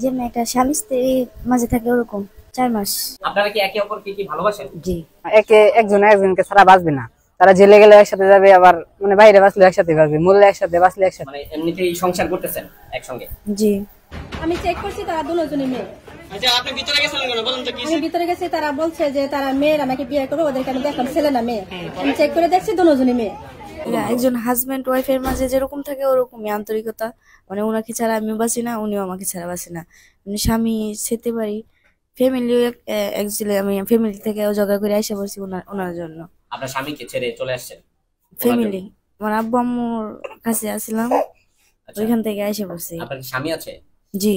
যেমন একটা স্বামী স্ত্রী মাঝে থাকে ওরকম 4 মাস। আপনারা কি একে অপরকে কি ভালোবাসেন? জি। একজন একজনকে ছাড়া বাঁচবে না, তারা জেলে গেলে একসাথে যাবে, আবার মানে বাইরে বাঁচলে একসাথে বাঁচবে, মরলে একসাথে, বাঁচলে একসাথে। মানে এমনিতেই সংসার করতেছেন একসঙ্গে? জি। আমি চেক করছি তারা দুজনই মেয়ে। আচ্ছা, আপনি ভিতরে গেছিলেন কেন বলুন তো? কি আমি ভিতরে গেছি, তারা বলছে যে তারা মেয়েরা নাকি বিয়ে করবে, ওদেরকে আমি দেখলাম ছেলে না মেয়ে। আমি চেক করে দেখছি দুজনই মেয়ে। একজন হাজবেন্ড ওয়াইফের মাঝে যেরকম থাকে ওরকমই আন্তরিকতা, মানে ওনাকে ছাড়া আমি বাঁচি না, উনিও আমাকে ছাড়া বাঁচি না। স্বামী যেতে পারি, ফ্যামিলিও একচুয়ালি আমি ফ্যামিলি থেকে জোগাড় করে আইসা বলছি ওনার জন্য। আপনার স্বামীকে ছেড়ে চলে আসছেন? ফ্যামিলি আমার আব্বু আম্মুর কাছে আসছিলাম, ওইখান থেকে আইসা বলছি। আপনার স্বামী আছে? জি।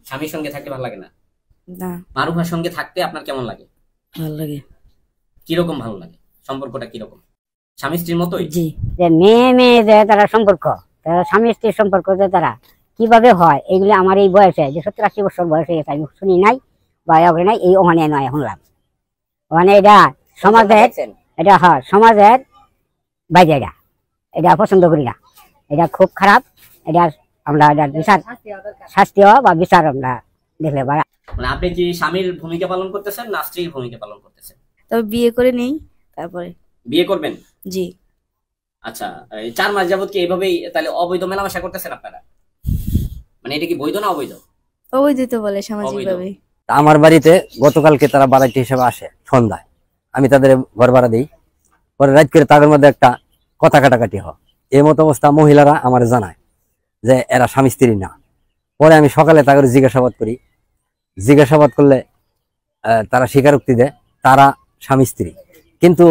স্বামীর সঙ্গে থাকতে ভালো লাগে না? না। মারুফার সঙ্গে থাকতে আপনার কেমন লাগে? ভালো লাগে। কিরকম ভালো লাগে? সম্পর্কটা কিরকম? স্বামী স্ত্রীর মতোই? জি। যে মেয়ে যে তারা সম্পর্ক, তারা স্বামী স্ত্রীর সম্পর্ক যে তারা কিভাবে হয়, এগুলো আমার এই বয়সে যে 70-80 বছর বয়স হয়ে গেছে আমি শুনি নাই বা ওখানে নাই, এই ওখানে নয় শুনলাম। মানে এটা সমাজের, এটা হয় সমাজের বাইরে, এটা পছন্দ করি না, এটা খুব খারাপ। এটা আমরা বিচার, শাস্তি বা বিচার আমরা দেখলে। মানে আপনি কি স্বামীর ভূমিকা পালন করতেছেন না স্ত্রীর ভূমিকা পালন করতেছেন? তবে বিয়ে করে নেই, তারপরে বিয়ে করবেন? জি। আচ্ছা, এই 4 মাস যাবত কি এইভাবেই তাহলে অবৈধ মেলামেশা করতেছেন আপনারা? মানে এটা কি বৈধ না অবৈধ? অবৈধ তো বলে সামাজিকভাবে। আমার বাড়িতে গতকালকে তারা বাড়াইতে হিসেবে আসে সন্ধ্যায়, আমি তাদের ঘর ভাড়া দিই, পরে রাত করে তাদের মধ্যে একটা কথা কাটাকাটি হয়। এই মতো অবস্থা মহিলারা আমার জানায় যে এরা স্বামী স্ত্রী না। পরে আমি সকালে তাদের জিজ্ঞাসাবাদ করি, জিজ্ঞাসাবাদ করলে তারা স্বীকারোক্তি দেয় তারা স্বামী স্ত্রী। কিন্তু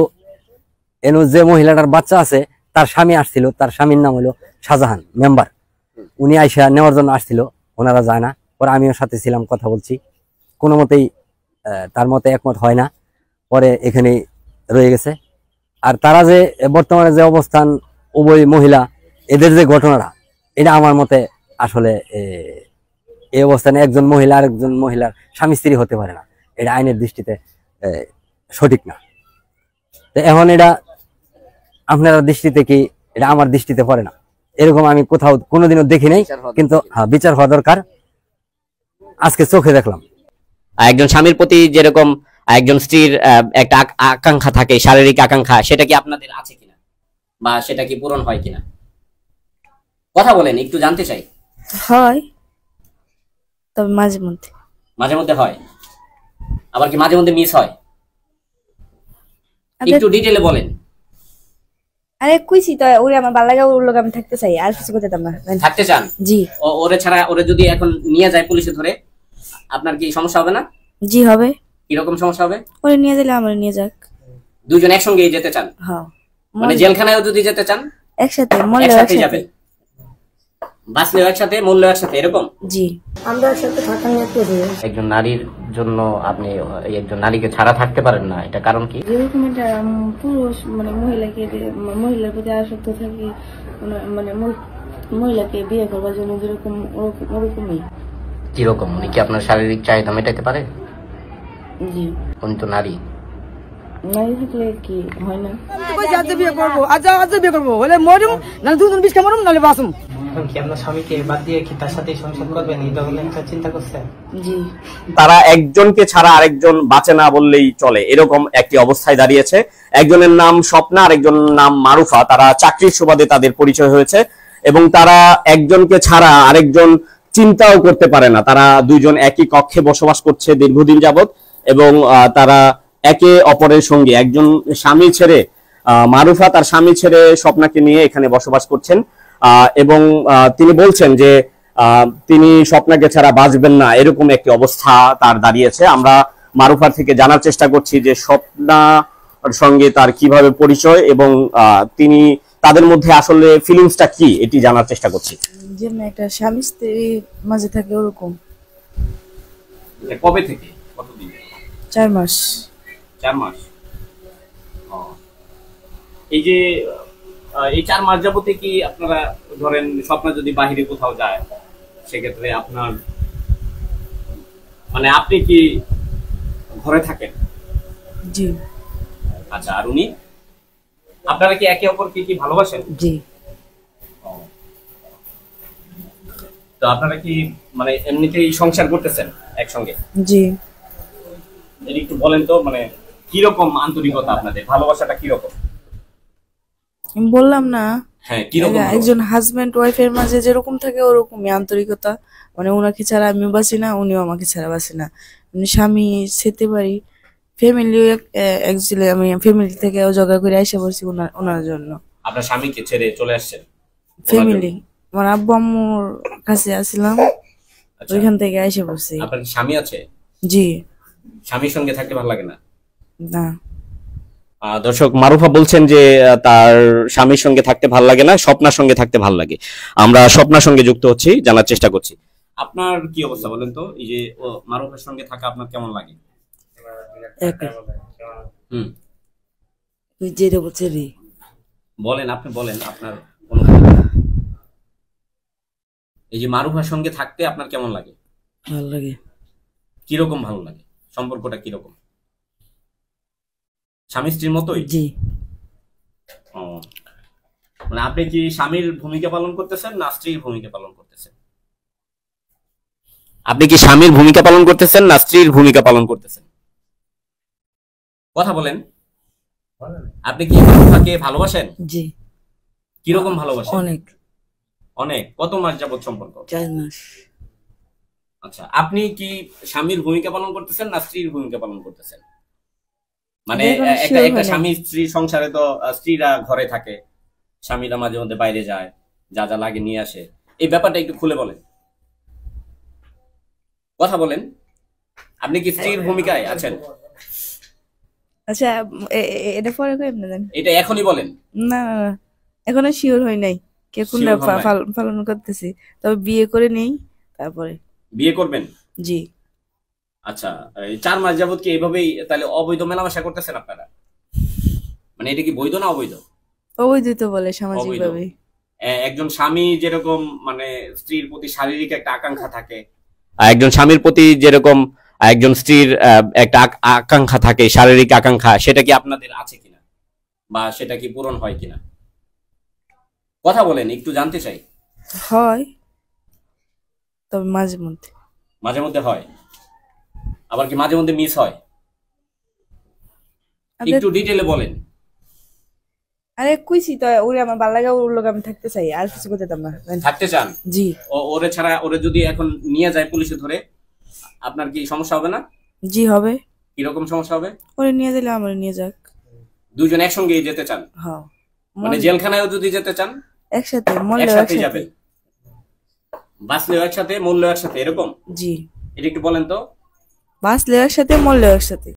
এনো যে মহিলাটার বাচ্চা আছে তার স্বামী আসছিল, তার স্বামীর নাম হলো শাহজাহান মেম্বার, উনি আইসা নেওয়ার জন্য আসছিল, ওনারা যায় না। পরে আমিও সাথে ছিলাম, কথা বলছি, কোনো মতেই তার মতে একমত হয় না, পরে এখানে রয়ে গেছে। আর তারা যে বর্তমানে যে অবস্থান, উভয় মহিলা এদের যে ঘটনাটা, এটা আমার মতে আসলে এই অবস্থানে একজন মহিলা আর একজন মহিলার স্বামী স্ত্রী হতে পারে না, এটা আইনের দৃষ্টিতে সঠিক না। তো এখন এটা আপনার দৃষ্টিতে কি, এটা আমার দৃষ্টিতে পড়ে না, এরকম আমি কোথাও কোনোদিনও দেখি নাই। কিন্তু হ্যাঁ, বিচার হওয়া দরকার, আজকে চোখে দেখলাম। একজন স্বামীর প্রতি যেরকম একজন স্ত্রীর একটা আকাঙ্ক্ষা থাকে, শারীরিক আকাঙ্ক্ষা, সেটা কি আপনাদের আছে কিনা বা সেটা কি পূরণ হয় কিনা? কথা বলেন, একটু জানতে চাই। হয়, তবে মাঝে মধ্যে। মাঝে মধ্যে হয়, আবার কি মাঝে মধ্যে মিস হয়? একটু ডিটেইলে বলেন। আরে কইছি তো, ওরে আমার ভালো লাগে, ওর লোক আমি থাকতে চাই, আর কিছু করতে চাই না। থাকতে চান? জি। ওরে ছাড়া, ওরে যদি এখন নিয়ে যায় পুলিশে ধরে, আপনার কি সমস্যা হবে না? জি হবে। কিরকম সমস্যা হবে? ওরে নিয়ে গেলে আমার নিয়ে যাক, দুজন একসঙ্গেই যেতে চান? হ্যাঁ। মানে জেলখানায়ও যদি যেতে চান একসাথে, মরলেও একসাথে একসাথে যাবে, বাঁচলেও একসাথে, মরলেও একসাথে, এরকম? জি। আমরা একসাথে থাকা নিয়ে তৈরি। একজন নারীর জন্য আপনি একজন নারীকে ছাড়া থাকতে পারেন না, এটা কারণ কি? যেরকম একটা পুরুষ মানে মহিলার প্রতি আসক্ত থাকে, মানে মহিলাকে বিয়ে করবার জন্য যেরকম ওরকমই। কিরকম? উনি কি আপনার শারীরিক চাহিদা মেটাতে পারে? জি। উনি তো নারী। নারী থাকলে কি হয় না? বিয়ে করবো, আজ বিয়ে করবো, হলে মরুম না, দুজন বিষ্কা মরুম নাহলে বাঁচুম। কি আপনার স্বামীকে বাদ দিয়ে কি তার সাথে সংসার করবেন, এই ধরনের একটা চিন্তা করছেন? জি। তারা একজনকে ছাড়া আরেকজন বাঁচে না বললেই চলে, এরকম একটি অবস্থায় দাঁড়িয়েছে। একজনের নাম স্বপ্না, আরেকজনের নাম মারুফা। তারা চাকরির সুবাদে তাদের পরিচয় হয়েছে এবং তারা একজনকে ছাড়া আরেকজন চিন্তাও করতে পারে না। তারা দুইজন একই কক্ষে বসবাস করছে দীর্ঘদিন যাবত এবং তারা একে অপরের সঙ্গে, একজন স্বামী ছেড়ে, মারুফা তার স্বামী ছেড়ে স্বপ্নাকে নিয়ে এখানে বসবাস করছেন এবং তিনি বলছেন যে তিনি স্বপ্নাকে ছাড়া বাঁচবেন না, এরকম একটি অবস্থা তার দাঁড়িয়েছে। আমরা মারুফার থেকে জানার চেষ্টা করছি যে স্বপ্নার সঙ্গে তার কিভাবে পরিচয় এবং তিনি তাদের মধ্যে আসলে ফিলিংসটা কি, এটি জানার চেষ্টা করছি। যেমন একটা স্বামী স্ত্রী মাঝে থাকে ওরকম। কবে থেকে কতদিন? 4 মাস। 4 মাস। এই যে এই 4 মাস যাবতে কি আপনারা ধরেন স্বপ্ন যদি বাহিরে কোথাও যায়, সেক্ষেত্রে আপনার মানে আপনি কি ঘরে থাকেন? জি। আচ্ছা, আর উনি, আপনারা কি একে অপরকে কি ভালোবাসেন? জি। তো আপনারা কি মানে এমনিতেই সংসার করতেছেন একসঙ্গে? জি। এটা একটু বলেন তো, মানে কিরকম আন্তরিকতা আপনাদের, ভালোবাসাটা কিরকম? আমি বললাম না, হ্যাঁ, কিরকম একজন হাজবেন্ড ওয়াইফের মাঝে যেরকম থাকে ওরকমই আন্তরিকতা। মানে ওনাকে ছাড়া আমিও বাঁচি না, উনিও আমাকে ছাড়া বাঁচি না। স্বামী যেতে পারি, ফ্যামিলিও একচুয়ালি আমি ফ্যামিলি থেকে জোগাড় করে আইসা পড়ছি ওনার জন্য। আপনার স্বামীকে ছেড়ে চলে আসছেন? ফ্যামিলি, আমার আব্বু আম্মুর কাছে আসছিলাম, আচ্ছা, ওইখান থেকে আইসা পড়ছি। আপনার কি স্বামী আছে? জি। স্বামীর সঙ্গে থাকতে ভালো লাগে না? না। দর্শক, মারুফা বলছেন যে তার স্বামীর সঙ্গে থাকতে ভালো লাগে না, স্বপ্নার সঙ্গে থাকতে ভালো লাগে। আমরা স্বপ্নার সঙ্গে যুক্ত হচ্ছি, জানার চেষ্টা করছি। আপনার কি অবস্থা বলেন তো, এই যে মারুফার সঙ্গে থাকা আপনার কেমন লাগে? হুম, বলেন, আপনি বলেন আপনার অনুভূতি। এই যে মারুফার সঙ্গে থাকতে আপনার কেমন লাগে? ভালো লাগে। কিরকম ভালো লাগে? সম্পর্কটা কিরকম? স্বামী স্ত্রীর মতোই? জি। ও, মানে আপনি কি স্বামীর ভূমিকা পালন করতেছেন না স্ত্রীর ভূমিকা পালন করতেছেন? আপনি কি স্বামীর ভূমিকা পালন করতেছেন না স্ত্রীর ভূমিকা পালন করতেছেন? কথা বলেন। আপনি কি মারুফাকে ভালোবাসেন? জি। কিরকম ভালোবাসেন? অনেক। অনেক। কত মাস যাবত সম্পর্ক? 4 মাস। আচ্ছা, আপনি কি স্বামীর ভূমিকা পালন করতেছেন না স্ত্রীর ভূমিকা পালন করতেছেন? মানে একটা স্বামী স্ত্রী সংসারে তো স্ত্রীরা ঘরে থাকে, স্বামীরা মাঝে মধ্যে বাইরে যায়, যা যা লাগে নিয়ে আসে। এই ব্যাপারটা একটু খুলে বলেন, কথা বলেন। আপনি কি স্ত্রীর ভূমিকায় আছেন? আচ্ছা, এটা পরে কই আপনি জানেন? এটা এখনই বলেন। না না না, এখনো শিওর হই নাই কে কোনটা পালন করতেছি, তবে বিয়ে করে নেই তারপরে। বিয়ে করবেন? জি। আচ্ছা, এই 4 মাস যাবত কি এইভাবেই তাহলে অবৈধ মেলামেশা করতেছেন আপনারা? মানে এটা কি বৈধ না অবৈধ? অবৈধ তো বলে সামাজিক ভাবে। একজন স্বামী যেরকম মানে স্ত্রীর প্রতি শারীরিক একটা আকাঙ্ক্ষা থাকে, একজন স্বামীর প্রতি যেরকম একজন স্ত্রীর একটা আকাঙ্ক্ষা থাকে, শারীরিক আকাঙ্ক্ষা, সেটা কি আপনাদের আছে কিনা বা সেটা কি পূরণ হয় কিনা? কথা বলেন, একটু জানতে চাই। হয়, তবে মাঝে মধ্যে। মাঝে মধ্যে হয়, আবার কি মাঝে মধ্যে মিস হয়? একটু ডিটেইলে বলেন। আরে কইছি তো, ওরে আমার ভালো লাগে, ওর লোক আমি থাকতে চাই, আর কিছু করতে চাই না। থাকতে চান? জি। ওরে ছাড়া, ওরে যদি এখন নিয়ে যায় পুলিশে ধরে, আপনার কি সমস্যা হবে না? জি হবে। কিরকম সমস্যা হবে? ওরে নিয়ে দিলে আমার নিয়ে যাক। দুজন একসঙ্গেই যেতে চান? হ্যাঁ। মানে জেলখানায়ও যদি যেতে চান একসাথে, মরলেও একসাথে একসাথে যাবেন, বাঁচলেও একসাথে, মরলেও একসাথে, এরকম? জি। এটা একটু বলেন তো। বাঁচলেও একসাথে, মরলেও একসাথে।